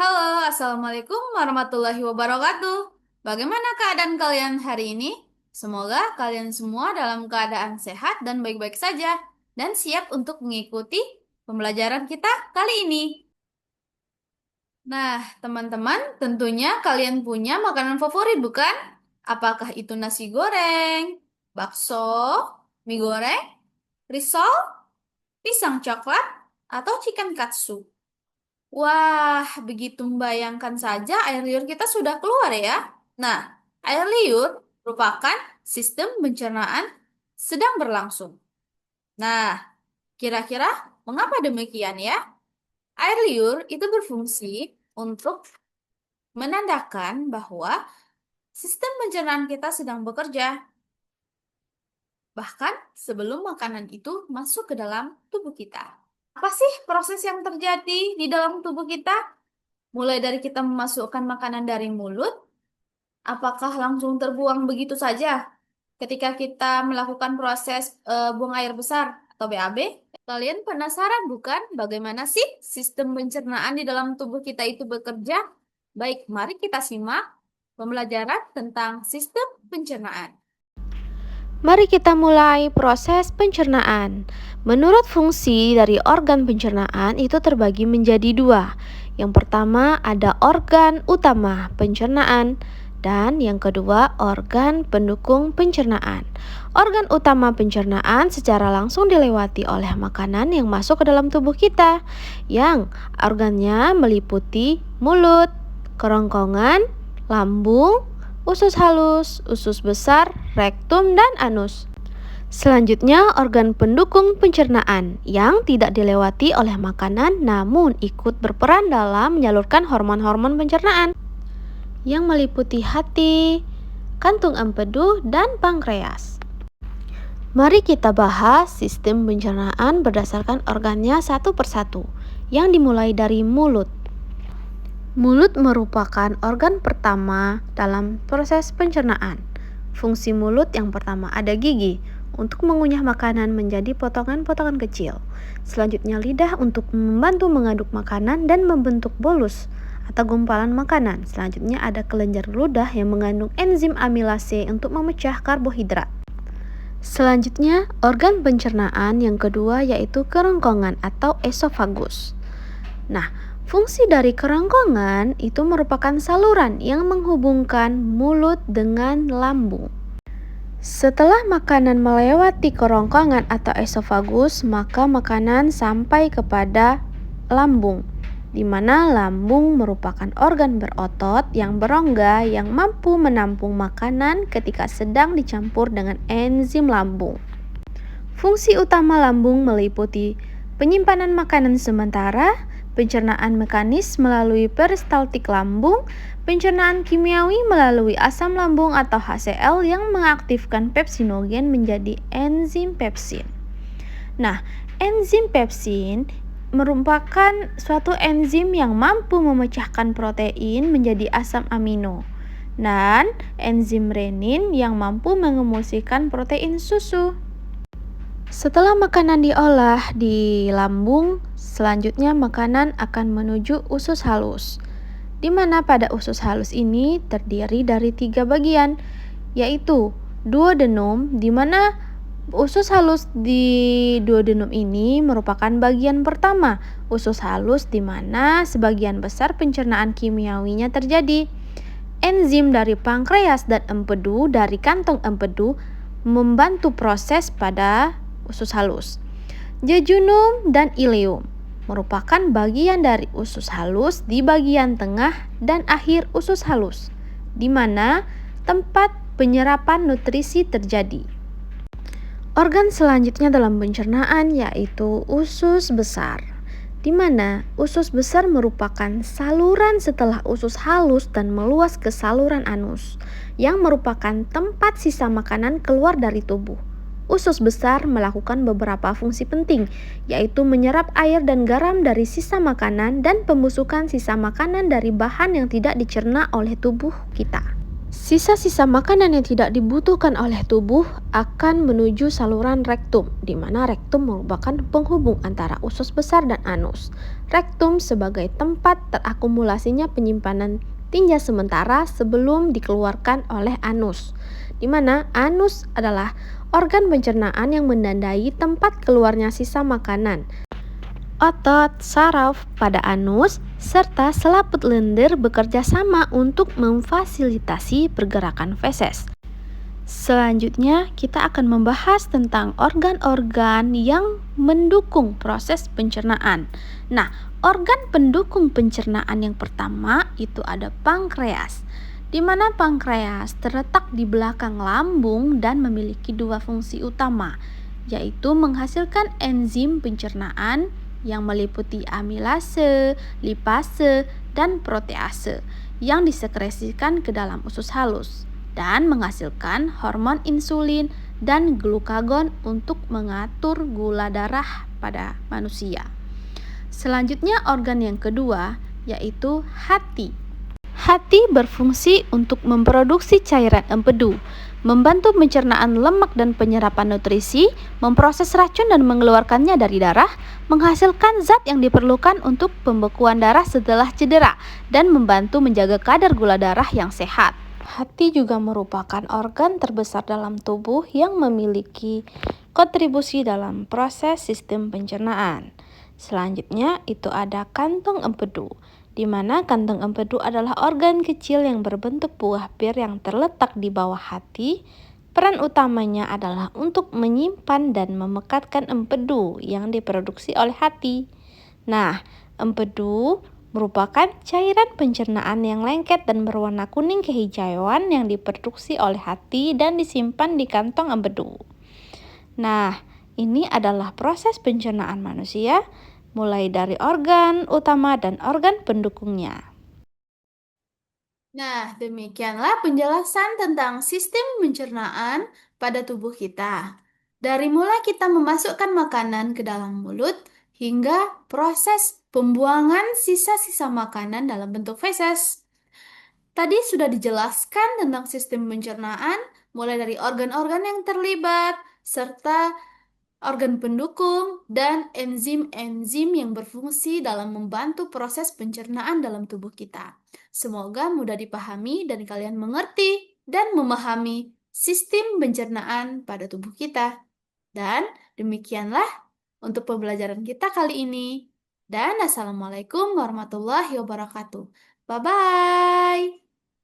Halo, Assalamualaikum warahmatullahi wabarakatuh. Bagaimana keadaan kalian hari ini? Semoga kalian semua dalam keadaan sehat dan baik-baik saja, dan siap untuk mengikuti pembelajaran kita kali ini. Nah, teman-teman, tentunya kalian punya makanan favorit, bukan? Apakah itu nasi goreng, bakso, mie goreng, risol, pisang coklat, atau chicken katsu? Wah, begitu membayangkan saja air liur kita sudah keluar ya. Nah, air liur merupakan sistem pencernaan sedang berlangsung. Nah, kira-kira mengapa demikian ya? Air liur itu berfungsi untuk menandakan bahwa sistem pencernaan kita sedang bekerja. Bahkan sebelum makanan itu masuk ke dalam tubuh kita. Apa sih proses yang terjadi di dalam tubuh kita? Mulai dari kita memasukkan makanan dari mulut, apakah langsung terbuang begitu saja ketika kita melakukan proses buang air besar atau BAB? Kalian penasaran bukan bagaimana sih sistem pencernaan di dalam tubuh kita itu bekerja? Baik, mari kita simak pembelajaran tentang sistem pencernaan. Mari kita mulai proses pencernaan. Menurut fungsi dari organ pencernaan itu terbagi menjadi dua. Yang pertama ada organ utama pencernaan dan yang kedua organ pendukung pencernaan. Organ utama pencernaan secara langsung dilewati oleh makanan yang masuk ke dalam tubuh kita, yang organnya meliputi mulut, kerongkongan, lambung, usus halus, usus besar, rektum, dan anus. Selanjutnya, organ pendukung pencernaan yang tidak dilewati oleh makanan namun ikut berperan dalam menyalurkan hormon-hormon pencernaan yang meliputi hati, kantung empedu, dan pankreas. Mari kita bahas sistem pencernaan berdasarkan organnya satu persatu, yang dimulai dari mulut. Mulut merupakan organ pertama dalam proses pencernaan. Fungsi mulut yang pertama ada gigi untuk mengunyah makanan menjadi potongan-potongan kecil. Selanjutnya lidah untuk membantu mengaduk makanan dan membentuk bolus atau gumpalan makanan. Selanjutnya ada kelenjar ludah yang mengandung enzim amilase untuk memecah karbohidrat. Selanjutnya organ pencernaan yang kedua yaitu kerongkongan atau esofagus. Nah, fungsi dari kerongkongan itu merupakan saluran yang menghubungkan mulut dengan lambung. Setelah makanan melewati kerongkongan atau esofagus, maka makanan sampai kepada lambung, di mana lambung merupakan organ berotot yang berongga yang mampu menampung makanan ketika sedang dicampur dengan enzim lambung. Fungsi utama lambung meliputi penyimpanan makanan sementara, pencernaan mekanis melalui peristaltik lambung, pencernaan kimiawi melalui asam lambung atau HCl yang mengaktifkan pepsinogen menjadi enzim pepsin. Nah, enzim pepsin merupakan suatu enzim yang mampu memecahkan protein menjadi asam amino, dan enzim renin yang mampu mengemulsikan protein susu. Setelah makanan diolah di lambung, selanjutnya makanan akan menuju usus halus, di mana pada usus halus ini terdiri dari 3 bagian, yaitu duodenum, di mana usus halus di duodenum ini merupakan bagian pertama usus halus di mana sebagian besar pencernaan kimiawinya terjadi. Enzim dari pankreas dan empedu dari kantong empedu membantu proses pada usus halus. Jejunum dan ileum merupakan bagian dari usus halus di bagian tengah dan akhir usus halus, di mana tempat penyerapan nutrisi terjadi. Organ selanjutnya dalam pencernaan yaitu usus besar, di mana usus besar merupakan saluran setelah usus halus dan meluas ke saluran anus, yang merupakan tempat sisa makanan keluar dari tubuh. Usus besar melakukan beberapa fungsi penting, yaitu menyerap air dan garam dari sisa makanan dan pembusukan sisa makanan dari bahan yang tidak dicerna oleh tubuh kita. Sisa-sisa makanan yang tidak dibutuhkan oleh tubuh akan menuju saluran rektum, di mana rektum merupakan penghubung antara usus besar dan anus. Rektum sebagai tempat terakumulasinya penyimpanan tinja sementara sebelum dikeluarkan oleh anus, di mana anus adalah organ pencernaan yang menandai tempat keluarnya sisa makanan. Otot, saraf pada anus, serta selaput lendir bekerja sama untuk memfasilitasi pergerakan feses. Selanjutnya, kita akan membahas tentang organ-organ yang mendukung proses pencernaan. Nah, organ pendukung pencernaan yang pertama itu ada pankreas, di mana pankreas terletak di belakang lambung dan memiliki dua fungsi utama, yaitu menghasilkan enzim pencernaan yang meliputi amilase, lipase, dan protease yang disekresikan ke dalam usus halus dan menghasilkan hormon insulin dan glukagon untuk mengatur gula darah pada manusia. Selanjutnya organ yang kedua yaitu hati. Hati berfungsi untuk memproduksi cairan empedu, membantu pencernaan lemak dan penyerapan nutrisi, memproses racun dan mengeluarkannya dari darah, menghasilkan zat yang diperlukan untuk pembekuan darah setelah cedera, dan membantu menjaga kadar gula darah yang sehat. Hati juga merupakan organ terbesar dalam tubuh yang memiliki kontribusi dalam proses sistem pencernaan. Selanjutnya itu ada kantong empedu, di mana kantong empedu adalah organ kecil yang berbentuk buah pir yang terletak di bawah hati. Peran utamanya adalah untuk menyimpan dan memekatkan empedu yang diproduksi oleh hati. Nah, empedu merupakan cairan pencernaan yang lengket dan berwarna kuning kehijauan yang diproduksi oleh hati dan disimpan di kantong empedu. Nah, ini adalah proses pencernaan manusia, mulai dari organ utama dan organ pendukungnya. Nah, demikianlah penjelasan tentang sistem pencernaan pada tubuh kita. Dari mulai kita memasukkan makanan ke dalam mulut hingga proses pembuangan sisa-sisa makanan dalam bentuk feses. Tadi sudah dijelaskan tentang sistem pencernaan, mulai dari organ-organ yang terlibat, serta organ pendukung, dan enzim-enzim yang berfungsi dalam membantu proses pencernaan dalam tubuh kita. Semoga mudah dipahami dan kalian mengerti dan memahami sistem pencernaan pada tubuh kita. Dan demikianlah untuk pembelajaran kita kali ini. Dan Assalamualaikum warahmatullahi wabarakatuh. Bye-bye.